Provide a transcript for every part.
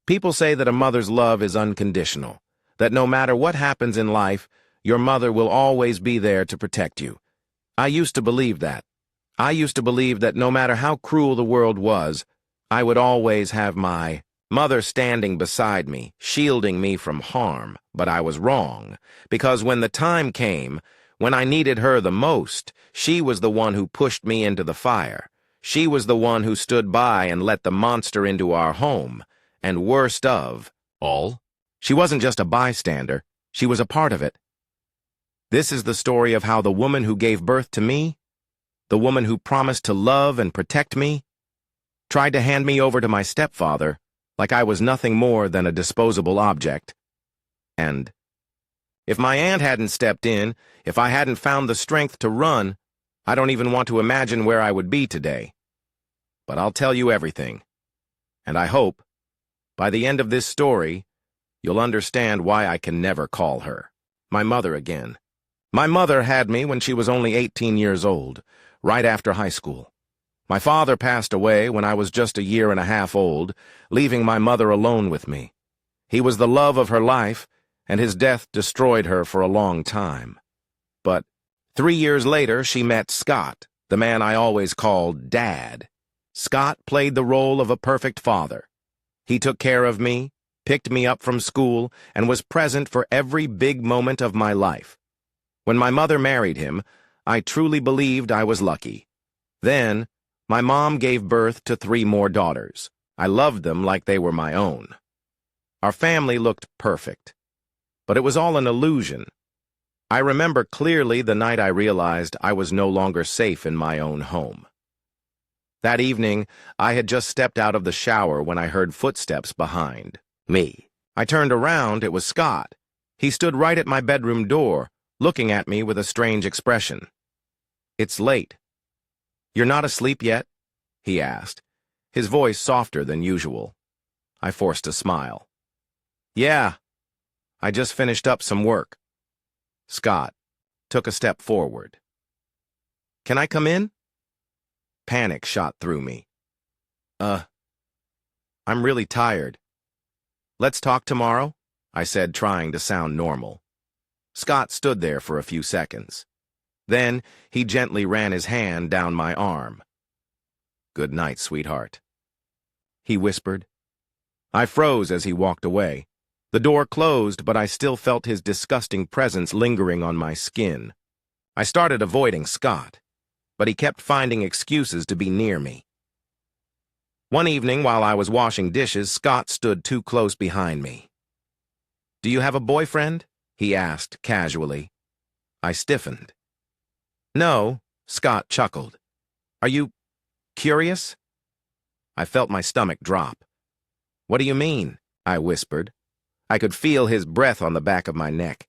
People say that a mother's love is unconditional, that no matter what happens in life, your mother will always be there to protect you. I used to believe that. I used to believe that no matter how cruel the world was, I would always have my mother standing beside me, shielding me from harm. But I was wrong, because when the time came, when I needed her the most, she was the one who pushed me into the fire. She was the one who stood by and let the monster into our home. And worst of all, she wasn't just a bystander, she was a part of it. This is the story of how the woman who gave birth to me, the woman who promised to love and protect me, tried to hand me over to my stepfather like I was nothing more than a disposable object. And if my aunt hadn't stepped in, if I hadn't found the strength to run, I don't even want to imagine where I would be today. But I'll tell you everything. And I hope, by the end of this story, you'll understand why I can never call her my mother again. My mother had me when she was only 18 years old, right after high school. My father passed away when I was just a year and a half old, leaving my mother alone with me. He was the love of her life, and his death destroyed her for a long time. But 3 years later, she met Scott, the man I always called Dad. Scott played the role of a perfect father. He took care of me, picked me up from school, and was present for every big moment of my life. When my mother married him, I truly believed I was lucky. Then, my mom gave birth to 3 more daughters. I loved them like they were my own. Our family looked perfect. But it was all an illusion. I remember clearly the night I realized I was no longer safe in my own home. That evening, I had just stepped out of the shower when I heard footsteps behind me. I turned around, it was Scott. He stood right at my bedroom door, looking at me with a strange expression. "It's late. You're not asleep yet?" he asked, his voice softer than usual. I forced a smile. "Yeah, I just finished up some work." Scott took a step forward. "Can I come in?" Panic shot through me. I'm really tired. "Let's talk tomorrow," I said, trying to sound normal. Scott stood there for a few seconds. Then he gently ran his hand down my arm. "Good night, sweetheart," he whispered. I froze as he walked away. The door closed, but I still felt his disgusting presence lingering on my skin. I started avoiding Scott, but he kept finding excuses to be near me. One evening, while I was washing dishes, Scott stood too close behind me. "Do you have a boyfriend?" he asked casually. I stiffened. "No," Scott chuckled. "Are you curious?" I felt my stomach drop. "What do you mean?" I whispered. I could feel his breath on the back of my neck.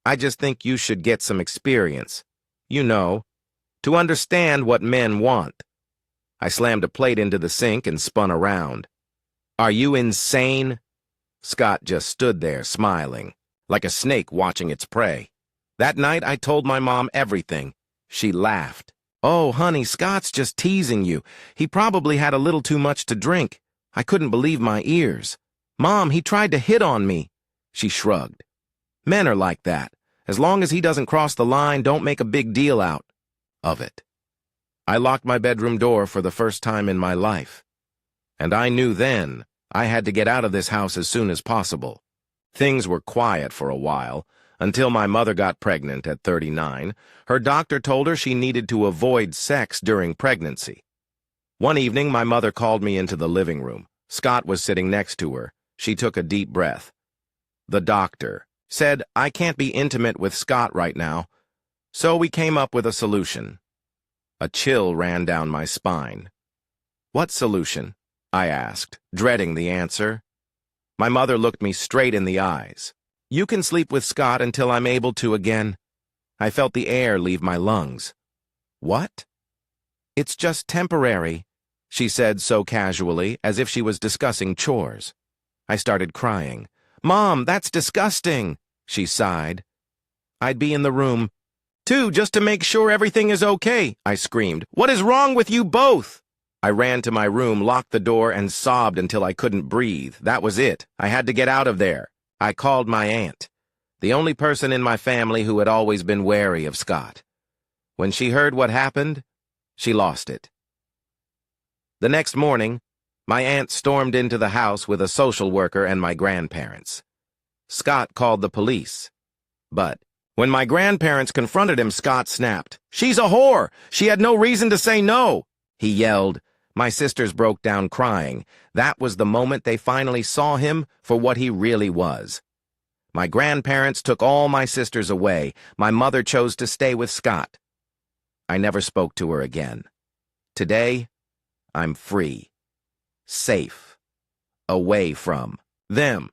"I just think you should get some experience. You know, to understand what men want." I slammed a plate into the sink and spun around. "Are you insane?" Scott just stood there, smiling, like a snake watching its prey. That night, I told my mom everything. She laughed. "Oh, honey, Scott's just teasing you. He probably had a little too much to drink." I couldn't believe my ears. "Mom, he tried to hit on me." She shrugged. "Men are like that. As long as he doesn't cross the line, don't make a big deal out of it." I locked my bedroom door for the first time in my life. And I knew then I had to get out of this house as soon as possible. Things were quiet for a while, until my mother got pregnant at 39. Her doctor told her she needed to avoid sex during pregnancy. One evening, my mother called me into the living room. Scott was sitting next to her. She took a deep breath. "The doctor said I can't be intimate with Scott right now, so we came up with a solution." A chill ran down my spine. "What solution?" I asked, dreading the answer. My mother looked me straight in the eyes. "You can sleep with Scott until I'm able to again." I felt the air leave my lungs. "What?" "It's just temporary," she said so casually, as if she was discussing chores. I started crying. "Mom, that's disgusting," she sighed. "I'd be in the room, too, just to make sure everything is okay," I screamed. "What is wrong with you both?" I ran to my room, locked the door, and sobbed until I couldn't breathe. That was it. I had to get out of there. I called my aunt, the only person in my family who had always been wary of Scott. When she heard what happened, she lost it. The next morning, my aunt stormed into the house with a social worker and my grandparents. Scott called the police. But when my grandparents confronted him, Scott snapped. "She's a whore! She had no reason to say no!" he yelled. My sisters broke down crying. That was the moment they finally saw him for what he really was. My grandparents took all my sisters away. My mother chose to stay with Scott. I never spoke to her again. Today, I'm free, safe, away from them.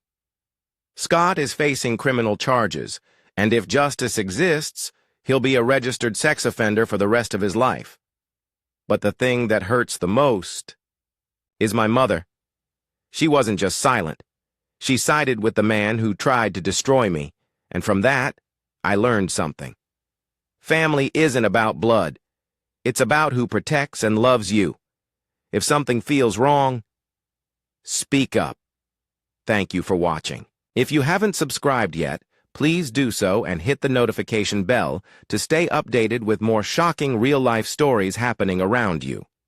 Scott is facing criminal charges, and if justice exists, he'll be a registered sex offender for the rest of his life. But the thing that hurts the most is my mother. She wasn't just silent. She sided with the man who tried to destroy me, and from that, I learned something. Family isn't about blood. It's about who protects and loves you. If something feels wrong, speak up. Thank you for watching. If you haven't subscribed yet, please do so and hit the notification bell to stay updated with more shocking real-life stories happening around you.